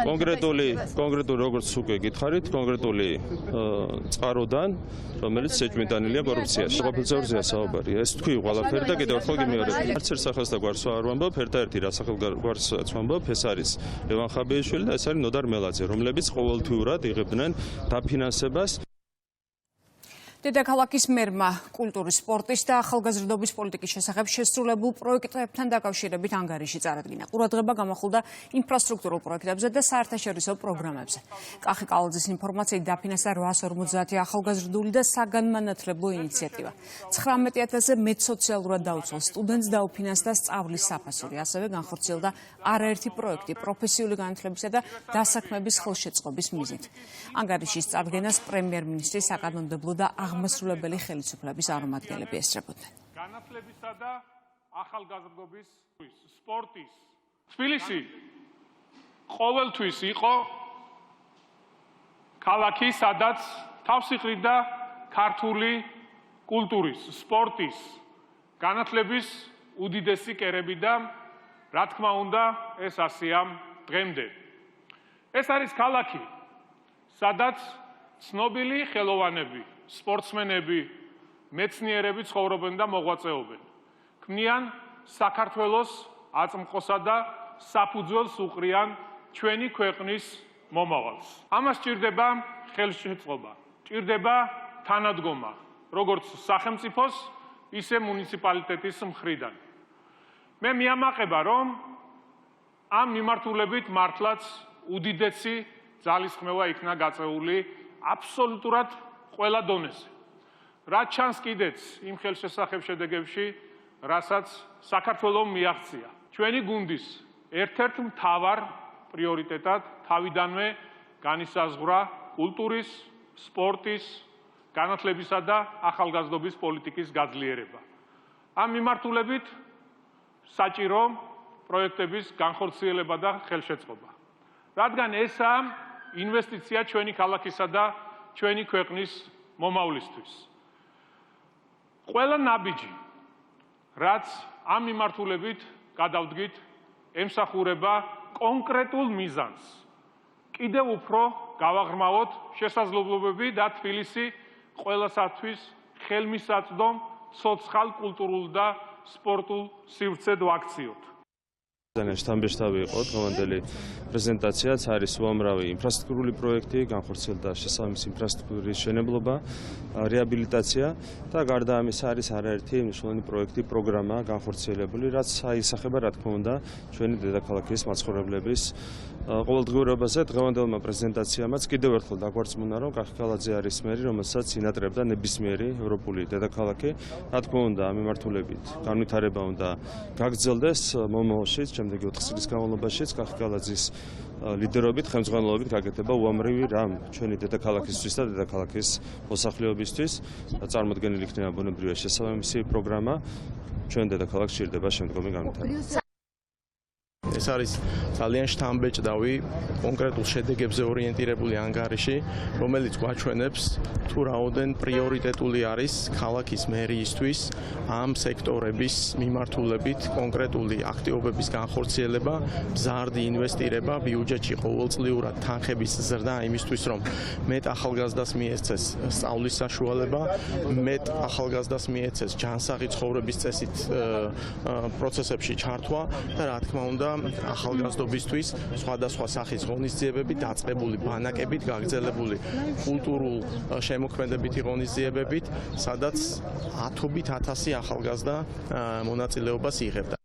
კონკრეტული როგორც უკვე გითხარით, კონკრეტული წყაროდან, რომელიც ეჭვმიტანილია კორუფციაში. ყოფილ წევრზეა საუბარი. ეს თქვი ყველაფერი და კიდევ ერთხელ გიმეორებ. არც ერთ სახელს და გვარს არ ვამბობ, ერთადერთი რა სახელ გვარსაც ვამბობ, ეს არის ლევან ხაბეიშვილი და ეს არის ნოდარ მელაძე, რომლებიც ყოველთვიურად იღებდნენ დაფინანსებას. დედაქალაქის მერმა კულტურის, სპორტის და ახალგაზრდობის პოლიტიკის შესახებ შესრულებულ პროექტებთან დაკავშირებით ანგარიში წარადგინა. ყურადღება გამახვილდა ინფრასტრუქტურულ პროექტებზე და საერთაშორისო პროგრამებზე. კახი კალაძის ინფორმაციით დაფინანსდა 850 ახალგაზრდული და საგანმანათლებლო ინიციატივა. 19,000-ზე მეტ სოციალურად დაუცველ სტუდენტს დაუფინანსდა სწავლის საფასური. ასევე განხორციელდა არაერთი პროექტი პროფესიული განათლებისა და დასაქმების ხელშეწყობის მიზნით. ანგარიშის წარდგენას პრემიერ-მინისტრი, საკანონმდებლო და აღმასრულებელი ხელისუფლების წარმომადგენლები ესწრებოდნენ. განათლებისა და ახალგაზრდობის სპორტის თბილისი ყოველთვის იყო ქალაქი, სადაც თავს იყრიდა ქართული კულტურის, სპორტის, განათლების უდიდესი კერები და რა თქმა უნდა, ეს ასეა დღემდე. ეს არის ქალაქი, სადაც ცნობილი ხელოვანები, სპორტსმენები, მეცნიერები ცხოვრობენ და მოღვაწეობენ. ქმნიან საქართველოს აწმყოსა და საფუძველს უყრიან ჩვენი ქვეყნის მომავალს. ამას სჭირდება ხელშეწყობა, სჭირდება თანადგომა, როგორც სახელმწიფოს, ისე მუნიციპალიტეტის მხრიდან. მე მიამაყება, რომ ამ მიმართულებით მართლაც უდიდესი ძალისხმევა იქნა გაწეული აბსოლუტურად ყველა დონეზე. რაც ჩანს კიდეც იმ ხელშესახებ შედეგებში, რასაც საქართველომ მიაღწია. ჩვენი გუნდის ერთ-ერთ მთავარ პრიორიტეტად თავიდანვე განისაზღვრა კულტურის, სპორტის, განათლებისა და ახალგაზრდობის პოლიტიკის გაძლიერება. ამ მიმართულებით საჭირო პროექტების განხორციელება და ხელშეწყობა. რადგან ესაა ინვესტიცია ჩვენი ქალაქისა და ჩვენი ქვეყნის მომავლისთვის. ყველა ნაბიჯი, რაც ამ მიმართულებით გადავდგით, ემსახურება კონკრეტულ მიზანს. კიდევ უფრო გავაღრმავოთ შესაძლებლობები და თბილისი ყველასათვის ხელმისაწვდომ, ცოცხალ, კულტურულ და სპორტულ სივრცედ ვაქციოთ. შთამბეჭდავი იყო დღევანდელი პრეზენტაციაც, არის უამრავი ინფრასტრუქტურული პროექტი, განხორციელდა შესაბამისი ინფრასტრუქტურის მშენებლობა, რეაბილიტაცია და გარდა ამისა არის არაერთი მნიშვნელოვანი პროექტი, პროგრამა განხორციელებული, რაც აისახება, რა თქმა უნდა, ჩვენი დედაქალაქის მაცხოვრებლების ყოველდღიურობაზე. დღევანდელმა პრეზენტაციამაც კიდევ ერთხელ დაგვარწმუნა, რომ კახი კალაძე არის მერი, რომელსაც ინატრებდა ნებისმიერი ევროპული დედაქალაქი. რა თქმა უნდა, ამ მიმართულებით განვითარება უნდა გაგრძელდეს მომავალშიც, შემდეგი 4 წლის განმავლობაშიც კახი კალაძის ლიდერობით, ხელმძღვანელობით გაკეთება უამრავი რამ ჩვენი დედაქალაქისთვის და დედაქალაქის მოსახლეობისთვის. წარმოდგენილი იქნება ბუნებრივია შესაბამისი პროგრამა. ჩვენ დედაქალაქს სჭირდება შემდგომი განვითარება. ეს არის ძალიან შთამბეჭდავი, კონკრეტულ შედეგებზე ორიენტირებული ანგარიში, რომელიც გვაჩვენებს თუ რაოდენ პრიორიტეტული არის ქალაქის მერიისთვის ამ სექტორების მიმართულებით კონკრეტული აქტივობების განხორციელება, მზარდი ინვესტირება ბიუჯეტში ყოველწლიურად თანხების ზრდა იმისთვის, რომ მეტ ახალგაზრდას მიეცეს სწავლის საშუალება, მეტ ახალგაზრდას მიეცეს ჯანსაღი ცხოვრების წესით პროცესებში ჩართვა და რა თქმა უნდა ახალგაზრდობისთვის სხვადასხვა სახის ღონისძიებები, დაწყებული ბანაკებით, გაგრძელებული კულტურულ შემოქმედებითი ღონისძიებებით, სადაც ათობით ათასი ახალგაზრდა მონაწილეობას იღებდა.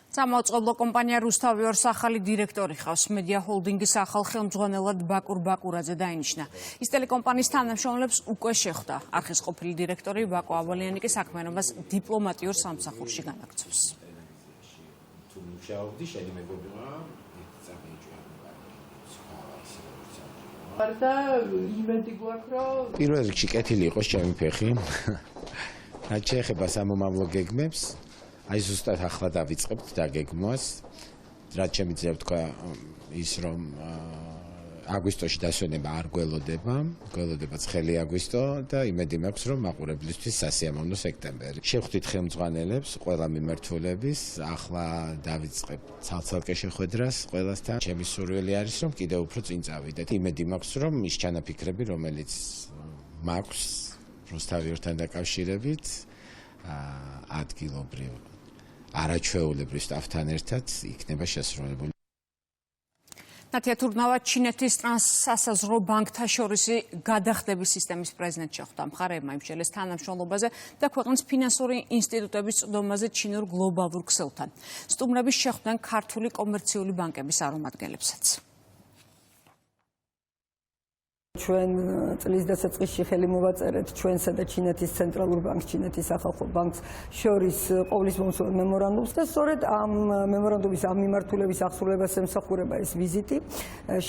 სამაუწყებლო კომპანია რუსთავი ორს ახალი დირექტორი ხავს. მედია ჰოლდინგის ახალ ხელმძღვანელად ბაკურ ბაკურაძე დაინიშნა. ის ტელეკომპანიის თანამშრომლებს უკვე შეხვდა. არხის ყოფილი დირექტორი ბაკო ავალიანი კი საქმიანობას დიპლომატიურ სამსახურში განაგრძობს. პირველ რიგში კეთილი იყოს ჩემი ფეხი. რაც შეეხება სამომავლო გეგმებს, აი ზუსტად ახლა დავიწყებთ დაგეგმვას. რაც შემიძლია ვთქვა ის, რომ აგვისტოში დასვენება არ გველოდება, გველოდება ცხელი აგვისტო და იმედი მაქვს, რომ მაყურებლისთვის სასიამოვნო სექტემბერი. შევხვდით ხელმძღვანელებს, ყველა მიმართულების, ახლა დავიწყებ ცალ-ცალკე შეხვედრას ყველასთან. ჩემი სურვილი არის, რომ კიდევ უფრო წინ წავიდეთ. იმედი მაქვს, რომ ის ჩანაფიქრები, რომელიც მაქვს რუსთავი ორთან დაკავშირებით, ადგილობრივ, არაჩვეულებრივ სტაფთან ერთად იქნება შესრულებული. ნათია თურნავა ჩინეთის ტრანსსასაზღვრო ბანკთა შორისი გადახდების სისტემის პრეზიდენტი შეხვდა. მხარეებმა იმსჯელეს თანამშრომლობაზე და ქვეყნის ფინანსური ინსტიტუტების წვდომაზე ჩინურ გლობალურ ქსელთან. სტუმრები შეხვდნენ ქართული კომერციული ბანკების წარმომადგენლებსაც. ჩვენ წლის დასაწყისში ხელი მოვაწერეთ ჩვენსა და ჩინეთის ცენტრალურ ბანკს, ჩინეთის სახალხო ბანკს შორის ყოვლისმომცველ მემორანდუმს და სწორედ ამ მემორანდუმის ამ მიმართულების აღსრულებას ემსახურება ეს ვიზიტი.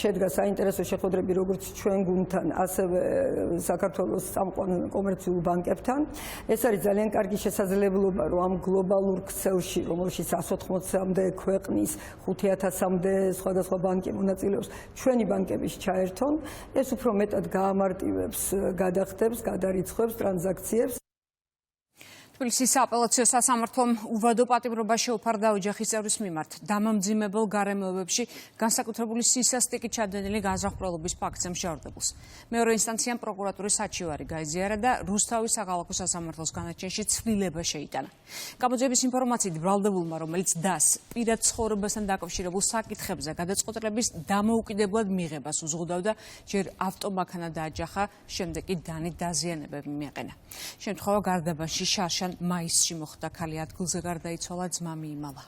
შედგა საინტერესო შეხვედრები როგორც ჩვენ გუნდთან, ასევე საქართველოს წამყვან კომერციულ ბანკებთან. ეს არის ძალიან კარგი შესაძლებლობა, რომ ამ გლობალურ ქსელში, რომელშიც 180-მდე ქვეყნის 5000-მდე სხვადასხვა ბანკი მონაწილეობს, ჩვენი ბანკების ჩაერთონ, ეს უფრო მეტად გაამარტივებს გადახდებს, გადარიცხვებს, ტრანზაქციებს. თბილისის სააპელაციო სასამართლომ უვადო პატიმრობა შეუფარდა ოჯახის წევრის მიმართ დამამძიმებელ გარემოებებში განსაკუთრებული სისასტიკით ჩადენილი განზრახვრელობის ფაქტზე მსჯავრდებულს. მეორე ინსტანციამ პროკურატურის საჩივარი გაიზიარა და რუსთავის საქალაქო სასამართლოს განაჩენში ცვლილება შეიტანა. გამოძიების ინფორმაციით ბრალდებულმა, რომელიც დას პირად ცხოვრებასთან დაკავშირებულ საკითხებზე გადაწყვეტილების დამოუკიდებლად მიღებას უზღუდავდა, ჯერ ავტომანქანა დააჯახა, შემდეგ კი დანით დაზიანებები მიაყენა. შემთხვევა გარდაბანში შარშან მაისში მოხდა, ქალი ადგილზე გარდაიცვალა, ძმა მიიმალა.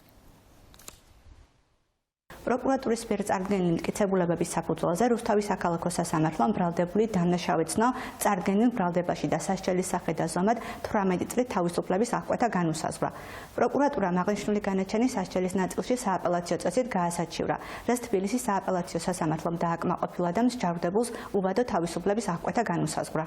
პროკურატურის მიერ წარდგენილი მტკიცებულებების საფუძველზე რუსთავის საქალაქო სასამართლომ ბრალდებული დანაშაულიც ცნო წარდგენილ ბრალდებაში და სასჯელის სახე და ზომად 18 წლით თავისუფლების აღკვეთა განუსაზღვრა. პროკურატურამ აღნიშნული განაჩენი სასჯელის ნაწილში სააპელაციო წესით გაასაჩივრა, რაც თბილისის სააპელაციო სასამართლომ დააკმაყოფილა და მსჯავრდებულს უვადო თავისუფლების აღკვეთა განუსაზღვრა.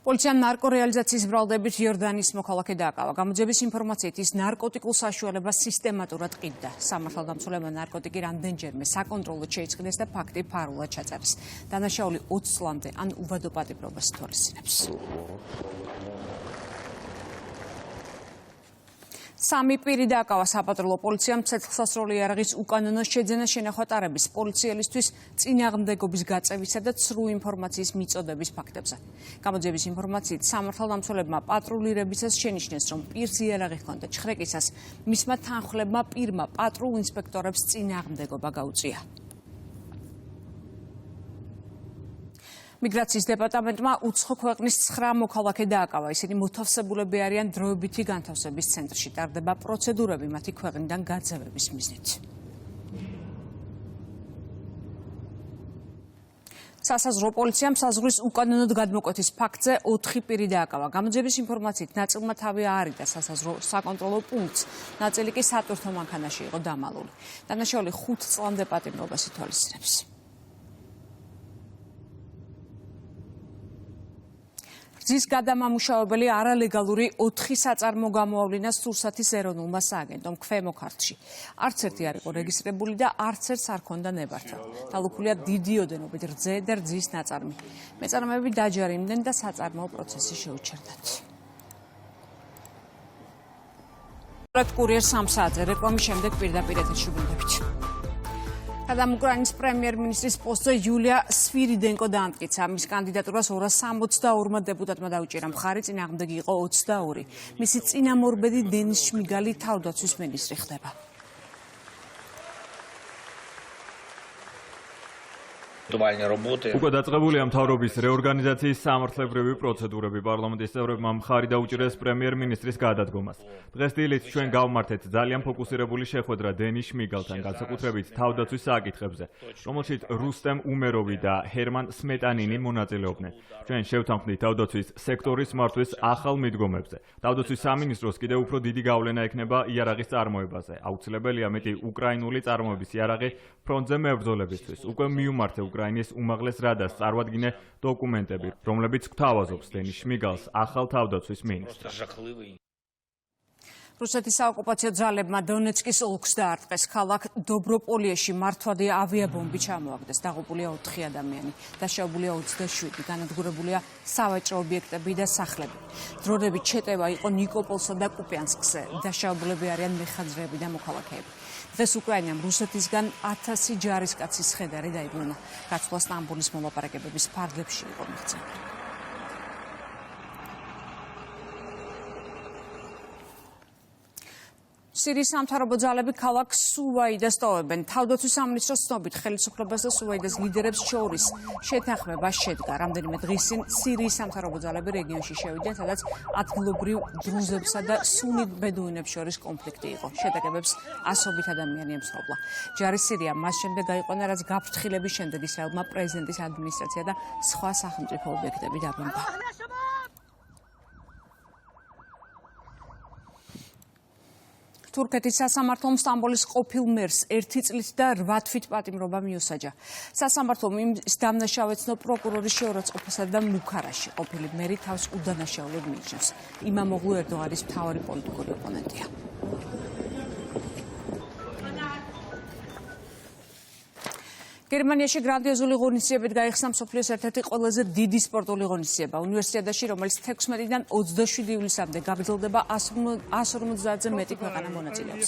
პოლიციამ ნარკორეალიზაციის ბრალდებით იორდანიის მოქალაქე დააკავა. გამოძიების ინფორმაციით ის ნარკოტიკულ საშუალებას სისტემატურად ყიდდა. სამართალდამცველებმა ნარკოტიკი რამდენჯერმე საკონტროლოდ შეიწყდეს და ფაქტი ფარულად ჩაწერეს. დანაშაული 20 წლამდე ან უვადო პატიმრობას ითვალისწინებს. სამი პირი დააკავა საპატრულო პოლიციამ ცეცხლსასროლი იარაღის უკანონო შეძენა შენახვა ტარების პოლიციელისთვის წინააღმდეგობის გაწევისა და ცრუ ინფორმაციის მიწოდების ფაქტებზე. გამოძიების ინფორმაციით სამართალდამცველებმა პატრულირებისას შენიშნეს, რომ პირს იარაღი ჰქონდა ჩხრეკისას, მისმა თანხმლებმა პირმა პატრულ ინსპექტორებს წინააღმდეგობა გაუწია. მიგრაციის დეპარტამენტმა უცხო ქვეყნის 9 მოქალაქე დააკავა. ისინი მოთავსებულები არიან დროებითი განთავსების ცენტრში. ტარდება პროცედურები მათი ქვეყნიდან გაძევების მიზნით. სასაზღვრო პოლიციამ საზღვრის უკანონოდ გადმოკვეთის ფაქტზე 4 პირი დააკავა. გამოძიების ინფორმაციით ნაწილმა თავი აარიდა სასაზღვრო საკონტროლო პუნქტს, ნაწილი კი სატვირთო მანქანაში იყო დამალული. დანაშაული 5 წლამდე პატიმრობას ითვალისწინებს. რძის გადამამუშავებელი არალეგალური 4 საწარმო გამოავლინა სურსათის ეროვნულმა სააგენტომ ქვემო ქართლში. არც ერთი არ იყო რეგისტრირებული და არც ერთს არ ჰქონდა ნებართვა. დალუქულია დიდი ოდენობით რძე და რძის ნაწარმი. მეწარმეები დაჯარიმდნენ და საწარმოო პროცესი შეუჩერდათ. კურიერ 3 საათზე რეკლამის შემდეგ პირდაპირ ეთერში ვიდებით. Adam უკრაინის პრემიერ-მინისტრის პოსტზე იულია სვირიდენკო დაამტკიცა. მის კანდიდატურას 262 დეპუტატმა დაუჭირა. მხარი წინააღმდეგი იყო 22. მისი წინამორბედი დენის შმიგალი თავდაცვის მინისტრი ხდება. უკვე დაწყებულია მთავრობის რეორგანიზაციის სამართლებრივი პროცედურები. პარლამენტის წევრებმა მხარი დაუჭირეს პრემიერ-მინისტრის გადადგომას. დღეს დილით ჩვენ გავმართეთ ძალიან ფოკუსირებული შეხვედრა დენის შმიგალთან, განსაკუთრებით თავდაცვის საკითხებზე, რომელშიც რუსტემ უმეროვი და ჰერმან სმეტანინი მონაწილეობდნენ. ჩვენ შევთანხმდით თავდაცვის სექტორის მართვის ახალ მიდგომებზე. თავდაცვის სამინისტროს კიდევ უფრო დიდი გავლენა ექნება იარაღის წარმოებაზე. აუცილებელია მეტი უკრაინული წარმოების იარაღი ფრონტზე მებრძოლებისთვის. უკვე მიუმართე უკრაინის უმაღლეს რადას წარვადგინე დოკუმენტები, რომლებიც გვთავაზობს დენის შმიგალს ახალ თავდაცვის მინისტრს. რუსეთის საოკუპაციო ძალებმა დონეცკის ოლქს დაარტყეს. ქალაქ დობროპოლიაში მართვადი ავიაბომბი ჩამოაგდეს. დაღუპულია 4 ადამიანი, დაშავებულია 27, განადგურებულია სავაჭრო ობიექტები და სახლები. დრონებით შეტევა იყო ნიკოპოლსა და კუპიანსკზე. დაშავებულები არიან მეხანძრეები და მოქალაქეები. დღეს უკრაინამ რუსეთისგან 1000 ჯარისკაცის ხედარი დაიბრუნა. გაცვლა სტამბოლის მოლაპარაკებების ფარგლებში იყო მიღწეული. სირიის სამთავრობო ძალები ქალაქ სუვაიდას ტოვებენ. თავდაცვის სამინისტროს ცნობით ხელისუფლებას და სუვაიდას ლიდერებს შორის შეთანხმება შედგა. რამდენიმე დღის წინ სირიის სამთავრობო ძალები რეგიონში შევიდნენ, სადაც ადგილობრივ დრუზებსა და სუნით ბედუინებს შორის კონფლიქტი იყო. შეტაკებებს ასობით ადამიანი ემსხვერპლა. ჯარი სირია მას შემდეგ გაიყვანა, რაც გაფრთხილების შემდეგ ისრაელმა პრეზიდენტის ადმინისტრაცია და სხვა სახელმწიფო ობიექტები დაბომბა. თურქეთის სასამართლომ სტამბოლის ყოფილ მერს 1 წლით და 8 თვით პატიმრობა მიუსაჯა. სასამართლომ ის დამნაშავეცნო პროკურორის შეურაცხყოფასა და მუქარაში ყოფილი მერი თავს უდანაშაულოდ მიიჩნევს. იმამოღლუ ერდოღანის მთავარი პოლიტიკური ოპონენტია. გერმანიაში გრანდიოზული ღონისძიებებით გაიხსნა მსოფლიოს ერთ-ერთი ყველაზე დიდი სპორტული ღონისძიება. უნივერსიადაში, რომელიც 16-დან 27 ივლისამდე გაგრძელდება 150-ზე მეტი ქვეყანა მონაწილეობს.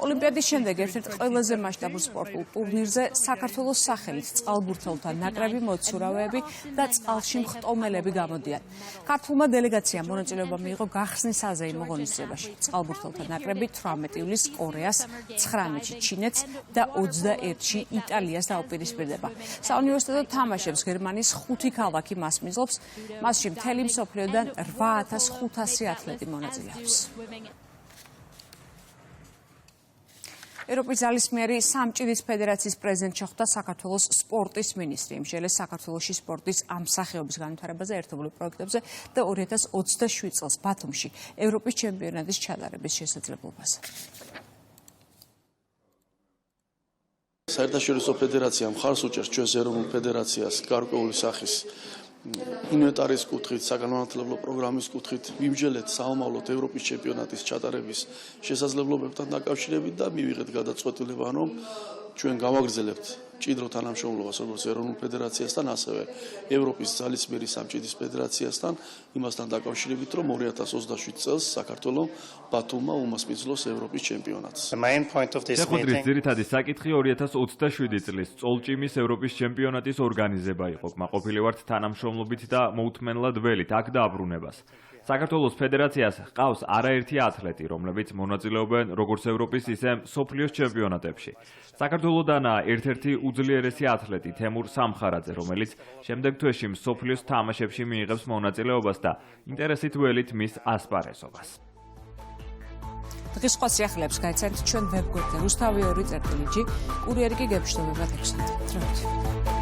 ოლიმპიადის შემდეგ ერთ-ერთ ყველაზე მასშტაბურ სპორტულ ტურნირზე საქართველოს სახელით წყალბურთელთა ნაკრები, მოცურავეები და წყალში მხტომელები გამოდიან. ქართულმა დელეგაციამ მონაწილეობა მიიღო გახსნის საზეიმო ღონისძიებაში. წყალბურთელთა ნაკრები 18 ივლისს კორეას, 19-ში ჩინეთს და 21-ში იტალიას დაუპირისპირდება. საუნივერსიტეტო თამაშებს გერმანიის 5 ქალაქი მასპინძლობს. მასში მთელი მსოფლიოდან 8500 ათლეტი მონაწილეობს. ევროპის ძალისმიერი სამჭიდის ფედერაციის პრეზიდენტ შეხვდა საქართველოს სპორტის მინისტრი. იმშელეს საქართველოში სპორტის ამ სახეობის განვითარებაზე, ერთობლივ პროექტებზე და 2027 წელს ბათუმში ევროპის ჩემპიონატის ჩატარების შესაძლებლობაზე. საერთაშორისო ფედერაცია მხარს უჭერს ჩვენს ეროვნულ ფედერაციას გარკვეული სახის ინვენტარის კუთხით, საგანმანათლებლო პროგრამის კუთხით, ვიმსჯელეთ საომავლოდ ევროპის ჩემპიონატის ჩატარების შესაძლებლობებთან დაკავშირებით და მივიღეთ გადაწყვეტილება, რომ ჩვენ გავაგრძელებთ მჭიდრო თანამშრომლობას როგორც ეროვნულ ფედერაციასთან, ასევე ევროპის ძალისმიერი სამჭიდის ფედერაციასთან, იმასთან დაკავშირებით, რომ 2027 წელს საქართველო ბათუმმა უმასპინძლოს ევროპის ჩემპიონატს. შეხვედრის ძირითადი საკითხი 2027 წლის წოლჭიმის ევროპის ჩემპიონატის ორგანიზება იყო. კმაყოფილი ვართ თანამშრომლობით და მოუთმენლად ველით აქ დააბრუნებას. საქართველოს ფედერაციას ჰყავს არაერთი ათლეტი, რომლებიც მონაწილეობენ როგორც ევროპის, ისე მსოფლიოს ჩემპიონატებში. საქართველოდანაა ერთ-ერთი უძლიერესი ათლეტი თემურ სამხარაძე, რომელიც შემდეგ თვეში მსოფლიოს თამაშებში მიიღებს მონაწილეობას და ინტერესით ველით მის ასპარეზობას. დღის სხვა სიახლეებს გაიცანთ ჩვენ ვებგვერდზე. რუსთავი 2.g, კურიერი კი გებშთობება 6-ით.